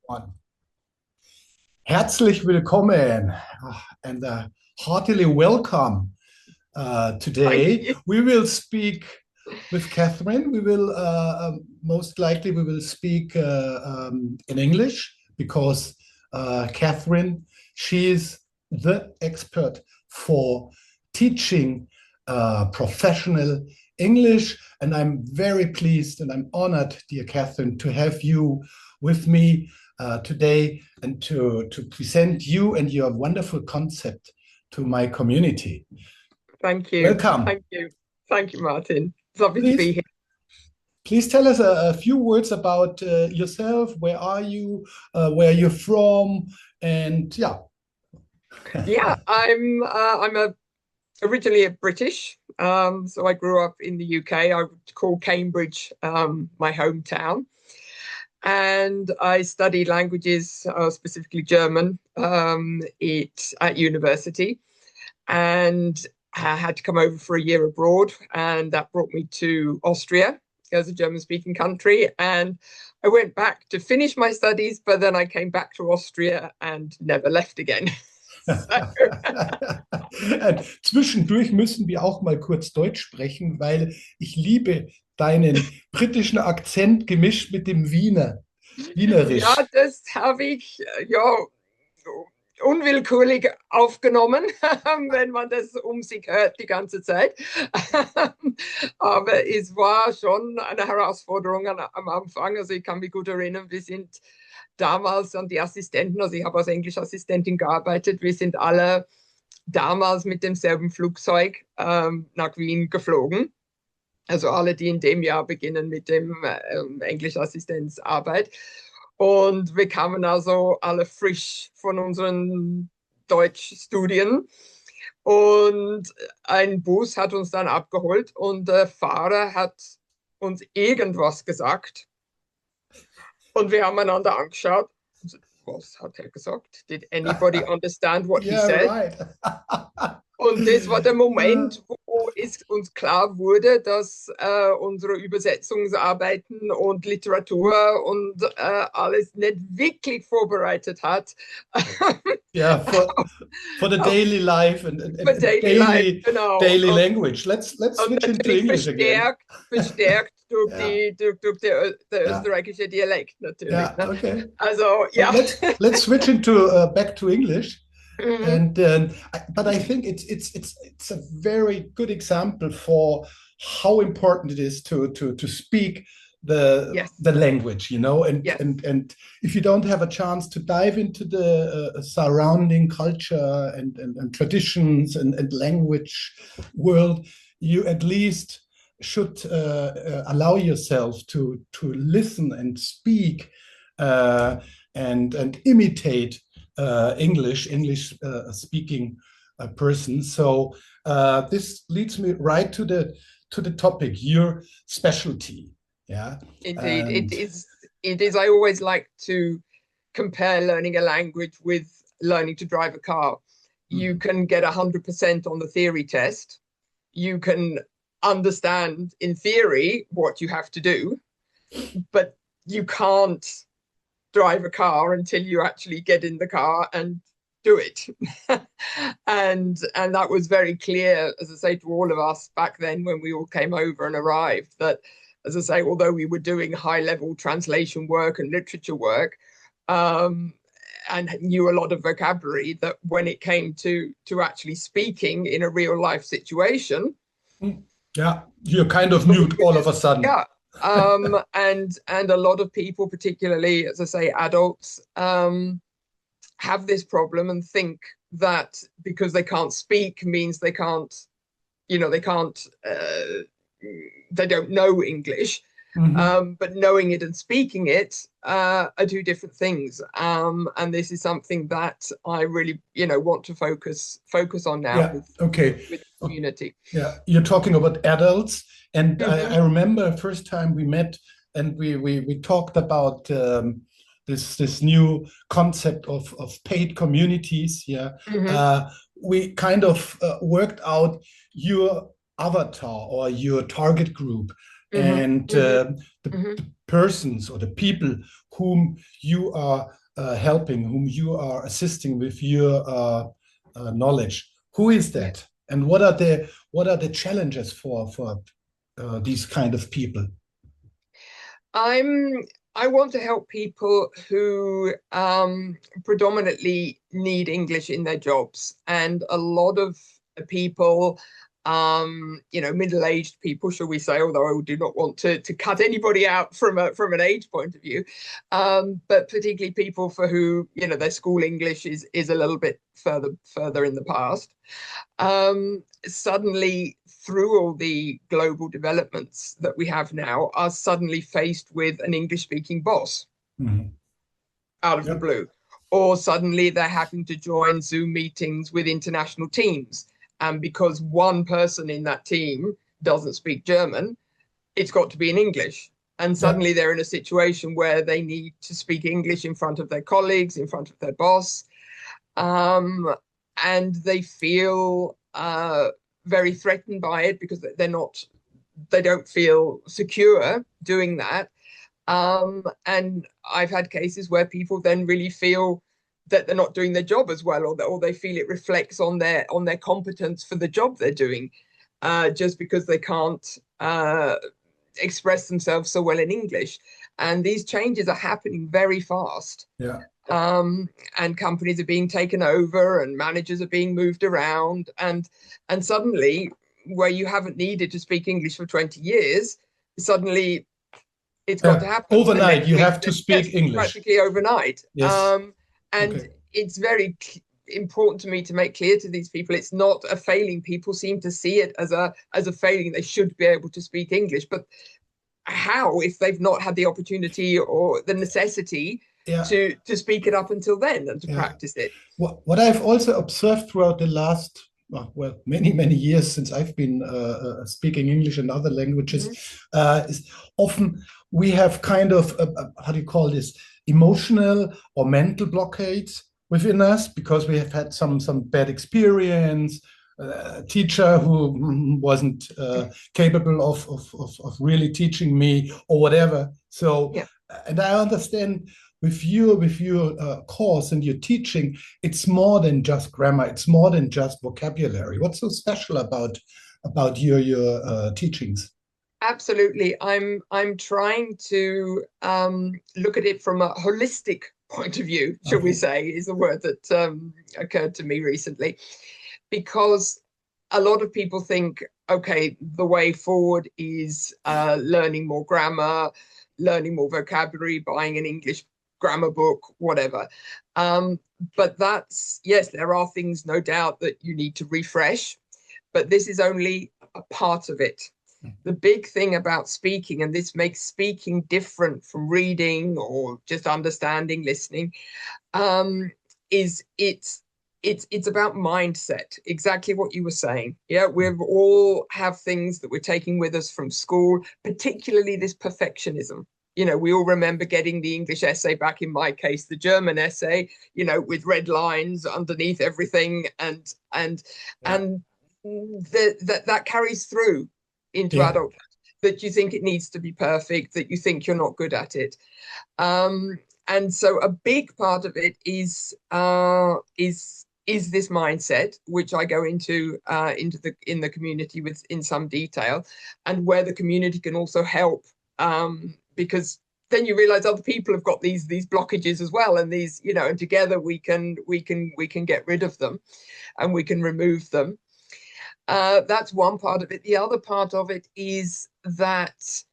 On. Herzlich willkommen and heartily welcome. Thank Today you. we will speak with Catherine. We will most likely we will speak in English because Catherine, she is the expert for teaching professional English, and I'm very pleased and I'm honored, dear Catherine, to have you with me today and to present you and your wonderful concept to my community. Thank you. Welcome. Thank you. Thank you, Martin. It's lovely to be Please, here. please tell us a few words about yourself. Where are you? Where you're from? And yeah. Yeah, I'm originally a British. So I grew up in the UK. I would call Cambridge my hometown. And I studied languages, specifically German, at university. And I had to come over for a year abroad, and that brought me to Austria as a German-speaking country. And I went back to finish my studies, but then I came back to Austria and never left again. So, Zwischendurch müssen wir auch mal kurz Deutsch sprechen, weil ich liebe deinen britischen Akzent gemischt mit dem ja, Wienerisch. das habe ich ja unwillkürlich aufgenommen, wenn man das um sich hört die ganze Zeit. Aber es war schon eine Herausforderung am Anfang. Also ich kann mich gut erinnern, wir sind damals an die Assistenten, also ich habe als Englischassistentin gearbeitet, wir sind alle damals mit demselben Flugzeug nach Wien geflogen. Also alle, die in dem Jahr beginnen mit dem Englischassistenzarbeit. Und wir kamen also alle frisch von unseren Deutschstudien. Und ein Bus hat uns dann abgeholt und der Fahrer hat uns irgendwas gesagt. Und wir haben einander angeschaut. Was hat er gesagt? Did anybody understand what he Yeah, said? right. Und das war der Moment, wo es uns klar wurde, dass unsere Übersetzungsarbeiten und Literatur und alles nicht wirklich vorbereitet hat. Yeah, for the daily life Für and Daily Life, genau. daily language. Let's Und switch into natürlich English again. verstärkt durch, Yeah, der yeah, österreichische Dialekt natürlich. yeah. Ne? Okay. Also But ja. let's switch into back to English. Mhm. And but I think it's a very good example for how important it is to speak Yes, the language, you know, yes. and if you don't have a chance to dive into the surrounding culture and traditions and language world, you at least should allow yourself to listen and speak and imitate English speaking person. So this leads me right to the topic, your specialty. Yeah, Indeed, and It is. I always like to compare learning a language with learning to drive a car. You can get 100% on the theory test. You can understand in theory what you have to do, but you can't drive a car until you actually get in the car and do it. And that was very clear, as I say, to all of us back then when we all came over and arrived, that, as I say, although we were doing high level translation work and literature work, and knew a lot of vocabulary, that when it came to actually speaking in a real life situation, yeah, you're kind of mute all of a sudden. yeah. And a lot of people, particularly, as I say, adults, have this problem and think that because they can't speak means they can't, they don't know English. Mhm. But knowing it and speaking it are two different things. And this is something that I really, want to focus on now Yeah. Okay. with the community. Yeah, you're talking about adults, and I Mm-hmm. remember first time we met, and we talked about this new concept of paid communities. Yeah, Mm-hmm. uh, we kind of worked out your avatar or your target group. and Mm-hmm. the persons or the people whom you are helping, whom you are assisting with your knowledge. Who is that, and what are the challenges for these kind of people? I want to help people who predominantly need English in their jobs, and a lot of people, middle-aged people, shall we say, although I do not want to cut anybody out from an age point of view, but particularly people for who, their school English is a little bit further in the past. Suddenly, through all the global developments that we have now, are suddenly faced with an English-speaking boss out of the blue. Or suddenly they're having to join Zoom meetings with international teams. And because one person in that team doesn't speak German, it's got to be in English. And suddenly they're in a situation where they need to speak English in front of their colleagues, in front of their boss. And they feel very threatened by it because they don't feel secure doing that. And I've had cases where people then really feel that they're not doing their job as well, or they feel it reflects on their competence for the job they're doing, just because they can't express themselves so well in English. And these changes are happening very fast. And companies are being taken over, and managers are being moved around, and suddenly, where you haven't needed to speak English for 20 years, suddenly it's got to happen overnight. You have to speak English practically overnight. Yes. And it's very important to me to make clear to these people it's not a failing. People seem to see it as a failing. They should be able to speak English, but how, if they've not had the opportunity or the necessity to speak it up until then and to practice it? What I've also observed throughout the last many years since I've been speaking English and other languages is often we have kind of how do you call this, emotional or mental blockades within us because we have had some bad experience, a teacher who wasn't capable of really teaching me or whatever. So and I understand with your course and your teaching, it's more than just grammar, it's more than just vocabulary. What's so special about your teachings? Absolutely. I'm trying to look at it from a holistic point of view, shall we say, is a word that occurred to me recently, because a lot of people think, okay, the way forward is learning more grammar, learning more vocabulary, buying an English grammar book, whatever. But that's, yes, there are things, no doubt, that you need to refresh, but this is only a part of it. The big thing about speaking, and this makes speaking different from reading or just understanding, listening, is it's about mindset. Exactly what you were saying. Yeah, we all have things that we're taking with us from school, particularly this perfectionism. We all remember getting the English essay, back in my case, the German essay, with red lines underneath everything, and that carries through into adulthood, that you think it needs to be perfect, that you think you're not good at it. And so a big part of it is this mindset, which I go into in the community with in some detail, and where the community can also help, because then you realize other people have got these blockages as well, and these, and together we can get rid of them, and we can remove them. That's one part of it. The other part of it is that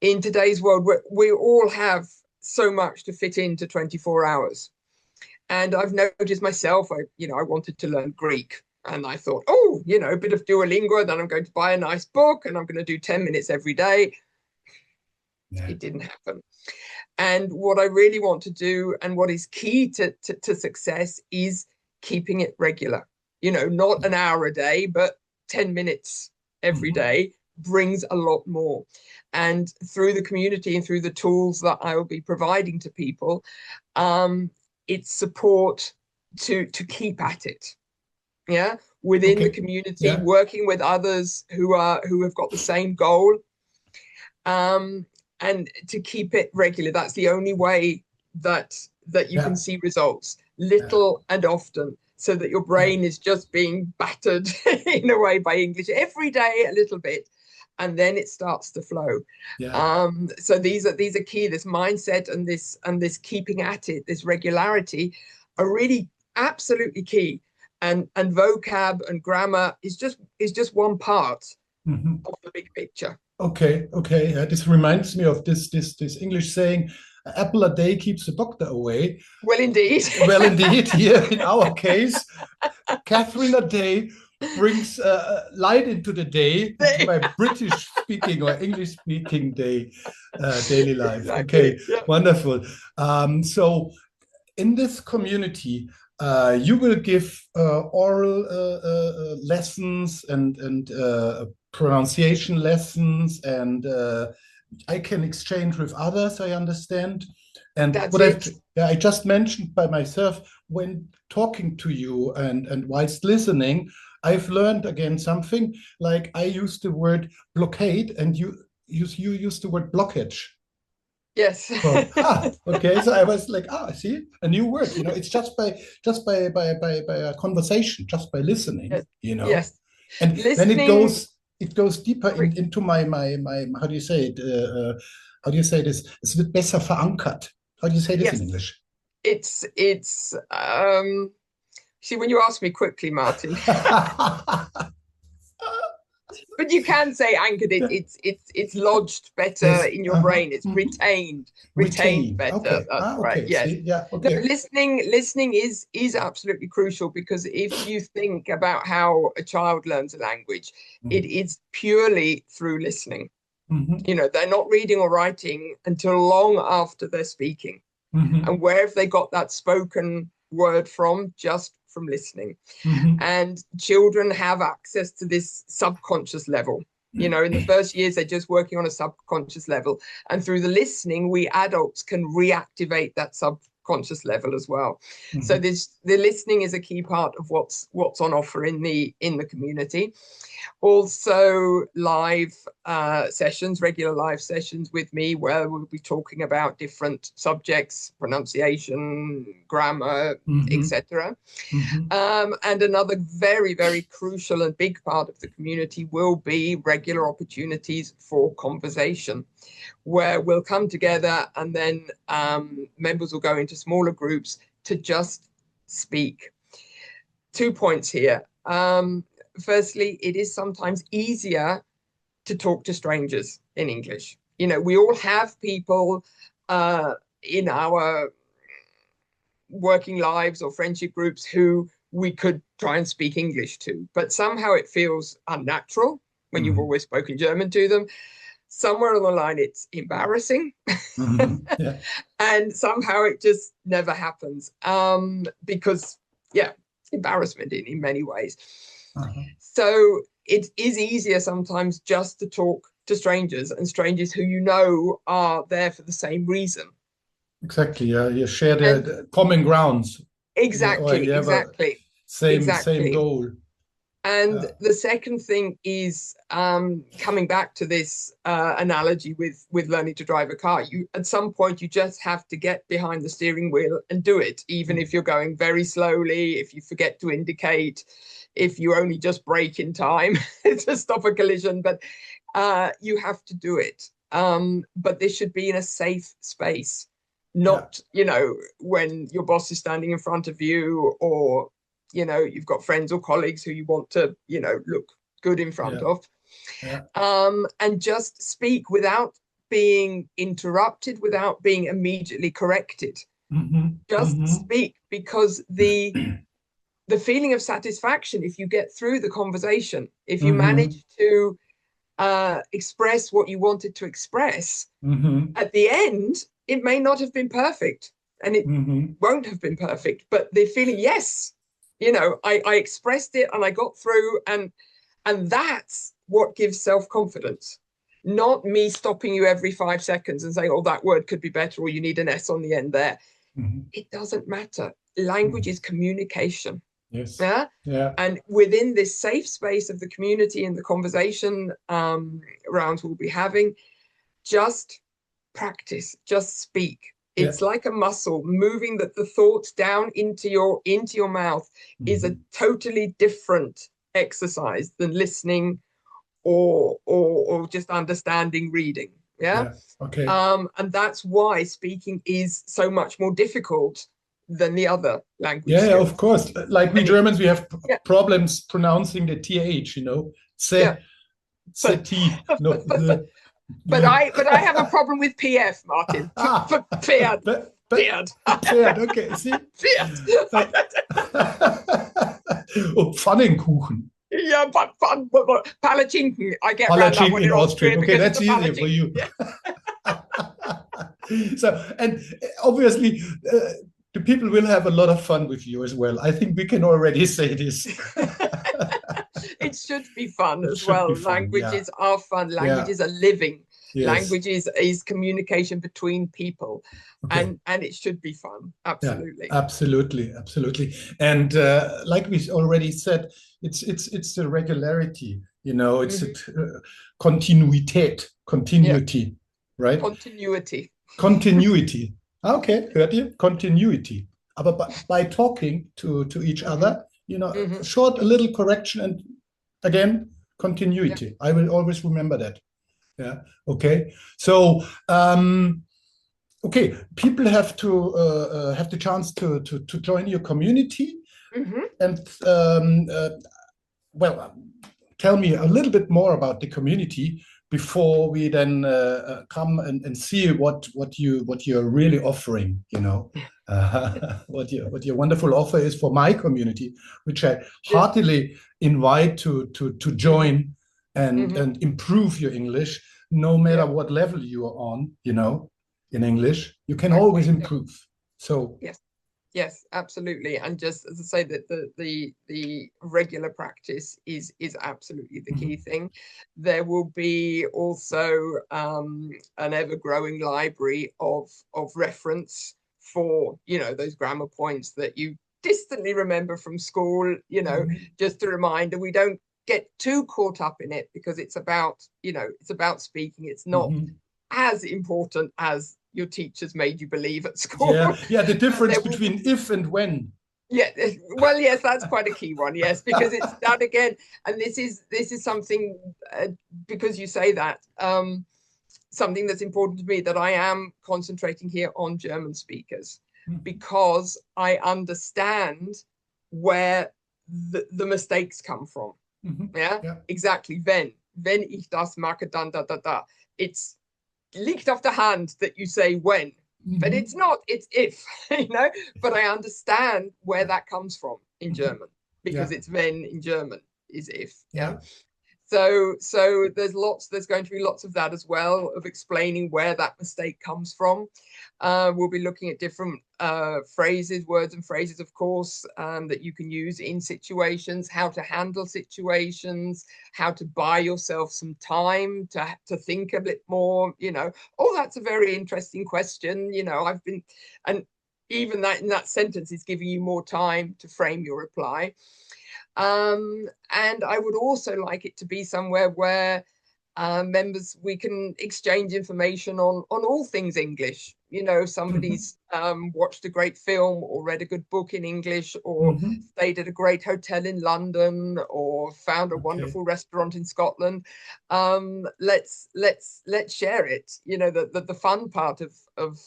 in today's world, we all have so much to fit into 24 hours. And I've noticed myself, I wanted to learn Greek. And I thought, a bit of Duolingo, then I'm going to buy a nice book and I'm going to do 10 minutes every day. It didn't happen. And what I really want to do, and what is key to success, is keeping it regular. Not an hour a day, but 10 minutes every day brings a lot more. And through the community and through the tools that I will be providing to people, it's support to keep at it. Within the community, working with others who have got the same goal, and to keep it regular. That's the only way that you can see results, little and often, so that your brain is just being battered in a way by English every day a little bit, and then it starts to flow. So these are key. This mindset and this keeping at it, this regularity, are really absolutely key. And vocab and grammar is just one part of the big picture. Okay. This reminds me of this English saying, apple a day keeps the doctor away. Well, indeed. Well, indeed. Here in our case, Catherine a day brings light into the day, into my British speaking or English speaking daily life. Exactly. Okay, wonderful. So in this community, you will give oral lessons and pronunciation lessons, and I can exchange with others, I understand. And I just mentioned by myself, when talking to you and whilst listening, I've learned again something, like I use the word blockade and you use the word blockage. Yes. So, okay. So I was like, see, a new word. It's just by a conversation, just by listening. Yes. Yes. And listening, then it goes deeper into my how do you say it? How do you say this? It's a bit besser verankert. How do you say this in English? It's see, when you ask me quickly, Martin. But you can say anchored. It's lodged better in your brain. It's retained better. Okay. That's right. Yes. Yeah. Okay. No, listening is absolutely crucial, because if you think about how a child learns a language, it is purely through listening. They're not reading or writing until long after they're speaking. And where have they got that spoken word from? Just from listening. And children have access to this subconscious level. In the first years, they're just working on a subconscious level. And through the listening, we adults can reactivate that subconscious level as well. So the listening is a key part of what's on offer in the community. Also, live sessions, regular live sessions with me, where we'll be talking about different subjects, pronunciation, grammar, etc. And another very, very crucial and big part of the community will be regular opportunities for conversation, where we'll come together and then members will go into smaller groups to just speak. 2 points here. Firstly, it is sometimes easier to talk to strangers in English. We all have people in our working lives or friendship groups who we could try and speak English to, but somehow it feels unnatural when you've always spoken German to them. Somewhere on the line, it's embarrassing. And somehow it just never happens because, embarrassment in many ways. So it is easier sometimes just to talk to strangers, and strangers who are there for the same reason. Exactly. You share the common grounds. Exactly. Same goal. And the second thing is coming back to this analogy with learning to drive a car. At some point, you just have to get behind the steering wheel and do it, even if you're going very slowly, if you forget to indicate, if you only just brake in time to stop a collision. But you have to do it. But this should be in a safe space, not, when your boss is standing in front of you, or you've got friends or colleagues who you want to, look good in front of. And just speak without being interrupted, without being immediately corrected. Just speak, because the feeling of satisfaction, if you get through the conversation, if you manage to express what you wanted to express, at the end, it may not have been perfect, and it won't have been perfect, but the feeling, yes, I expressed it and I got through, and that's what gives self-confidence. Not me stopping you every 5 seconds and saying, oh, that word could be better, or you need an S on the end there. It doesn't matter. Language is communication. Yes. Yeah. And within this safe space of the community and the conversation rounds we'll be having, just practice, just speak. It's Yeah. like a muscle. Moving the thoughts down into your mouth is a totally different exercise than listening or just understanding reading. Yeah. Yeah. Okay. And that's why speaking is so much more difficult than the other language Yeah, skills. of course. Like we And Germans, we have yeah, problems pronouncing the th. yeah. Se But t. No, but I have a problem with PF, Martin. For Pferd. Pferd. Pferd, okay. See? Pferd. Oh, Pfannenkuchen. Yeah, but palatschinken. I get around that one Palatschinken in in Austrian. Austria Okay, because that's it's a easier for you. Yeah. So, and obviously, the people will have a lot of fun with you as well. I think we can already say this. It should be fun It as should well. be fun, Languages are fun. Languages are living. Yes. Language is communication between people. Okay. And it should be fun. Absolutely. Yeah, absolutely. And like we already said, it's the regularity, it's continuity, right? Continuity. Okay, hört ihr? Continuity. Aber by talking to each other, short, a little correction, and again, continuity. Yeah. I will always remember that. Yeah. Okay. So, okay, people have to have the chance to join your community, and well, tell me a little bit more about the community before we then come and see what you're really offering. What your wonderful offer is for my community, which I heartily invite to join and improve your English, no matter what level you are on. In English, you can always improve. So yes, absolutely. And just as I say, that the regular practice is absolutely the key thing. There will be also an ever-growing library of reference for those grammar points that you distantly remember from school. Just a reminder, we don't get too caught up in it because it's about speaking. It's not as important as your teachers made you believe at school. Yeah, the difference between if and when. Yeah, well, yes, that's quite a key one. Yes, because it's that again, and this is something because you say that something that's important to me, that I am concentrating here on German speakers because I understand where the mistakes come from. Yeah, exactly. Wenn ich das mache, dann da da da. It's liegt auf der hand that you say when, but it's not, it's if, but I understand where that comes from in German, because it's wenn in German is if. So there's going to be lots of that as well, of explaining where that mistake comes from. We'll be looking at different words and phrases, of course, that you can use in situations, how to handle situations, how to buy yourself some time to think a bit more, Oh, that's a very interesting question. And even that in that sentence is giving you more time to frame your reply. And I would also like it to be somewhere where members, we can exchange information on all things English. Somebody's watched a great film or read a good book in English, or stayed at a great hotel in London, or found a wonderful restaurant in Scotland. Let's share it. The fun part of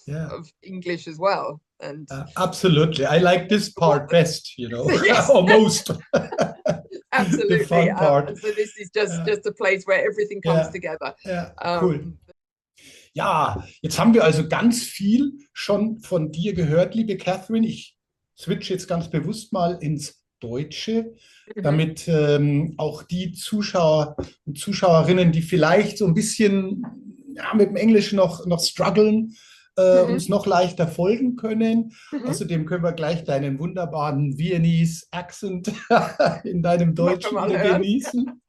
English as well. And absolutely, I like this part best. Or most. Absolutely. The fun part. So this is just a place where everything comes together. Ja, cool. Ja, jetzt haben wir also ganz viel schon von dir gehört, liebe Catherine. Ich switche jetzt ganz bewusst mal ins Deutsche, damit auch die Zuschauer und Zuschauerinnen, die vielleicht so ein bisschen mit dem Englisch noch strugglen, uns noch leichter folgen können. Außerdem können wir gleich deinen wunderbaren Viennese Accent in deinem Deutsch genießen.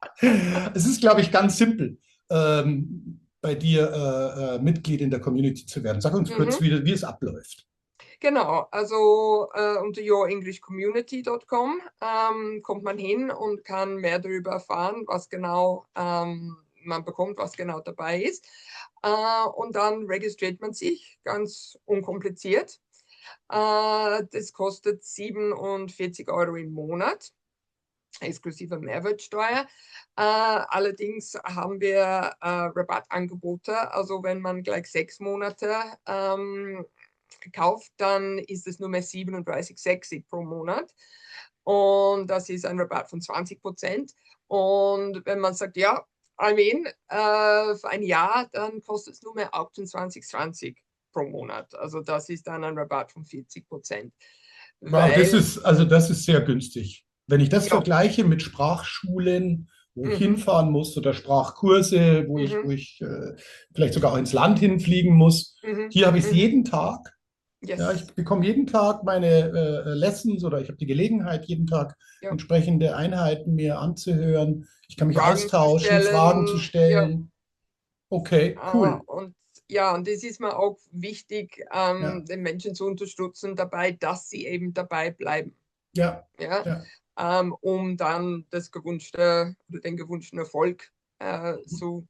Es ist, glaube ich, ganz simpel, bei dir Mitglied in der Community zu werden. Sag uns kurz, wie es abläuft. Genau, also unter yourenglishcommunity.com kommt man hin und kann mehr darüber erfahren, was genau man bekommt, was genau dabei ist. Und dann registriert man sich ganz unkompliziert. Das kostet 47 Euro im Monat, exklusive Mehrwertsteuer. Allerdings haben wir Rabattangebote. Also wenn man gleich 6 Monate kauft, dann ist es nur mehr 37,60 pro Monat. Und das ist ein Rabatt von 20%. Und wenn man sagt, ja, für ein Jahr, dann kostet es nur mehr 28,20 pro Monat. Also das ist dann ein Rabatt von 40%. Wow, Weil, das ist sehr günstig. Wenn ich das ja, vergleiche mit Sprachschulen, wo ich mhm, hinfahren muss, oder Sprachkurse, mhm, wo ich vielleicht sogar auch ins Land hinfliegen muss, mhm, hier habe ich es mhm, jeden Tag. Ja, ich yes, bekomme jeden Tag meine Lessons, oder ich habe die Gelegenheit, jeden Tag ja, entsprechende Einheiten mir anzuhören. Ich kann mich Fragen zu austauschen, Fragen zu stellen, ja, stellen. Okay, cool. und ja, und das ist mir auch wichtig, Ja, den Menschen zu unterstützen dabei, dass sie eben dabei bleiben, ja, ja, ja. um dann das gewünschte oder den gewünschten Erfolg zu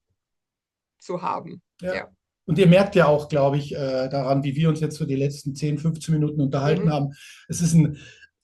haben. Ja. Ja. Und ihr merkt ja auch, glaube ich, daran, wie wir uns jetzt so die letzten 10, 15 Minuten unterhalten Mhm. haben. Es ist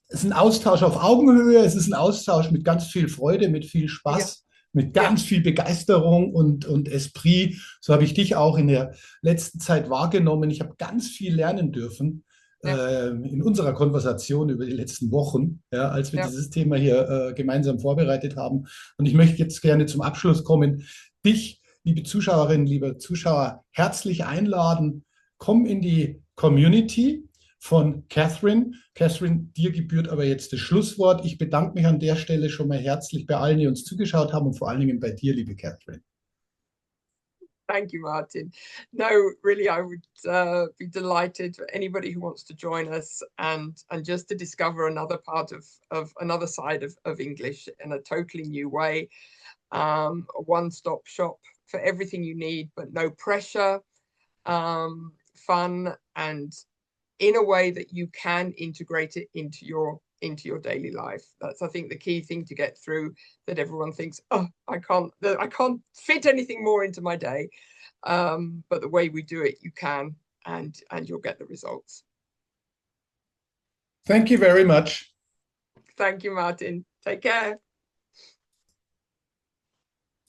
es ist ein Austausch auf Augenhöhe, es ist ein Austausch mit ganz viel Freude, mit viel Ja, Spaß, mit ja, ganz viel Begeisterung und Esprit. So habe ich dich auch in der letzten Zeit wahrgenommen. Ich habe ganz viel lernen dürfen ja, in unserer Konversation über die letzten Wochen, ja, als wir ja. dieses Thema hier gemeinsam vorbereitet haben. Und ich möchte jetzt gerne zum Abschluss kommen. Dich, liebe Zuschauerinnen, liebe Zuschauer, herzlich einladen. Komm in die Community von Catherine. Catherine, dir gebührt aber jetzt das Schlusswort. Ich bedanke mich an der Stelle schon mal herzlich bei allen, die uns zugeschaut haben, und vor allen Dingen bei dir, liebe Catherine. Thank you, Martin. No, really, I would be delighted for anybody who wants to join us and just to discover another part of another side of English in a totally new way. A one-stop shop for everything you need, but no pressure, fun, and in a way that you can integrate it into your daily life. That's, I think, the key thing to get through, that everyone thinks, oh, I can't fit anything more into my day. But the way we do it, you can, and you'll get the results. Thank you very much. Thank you, Martin. Take care.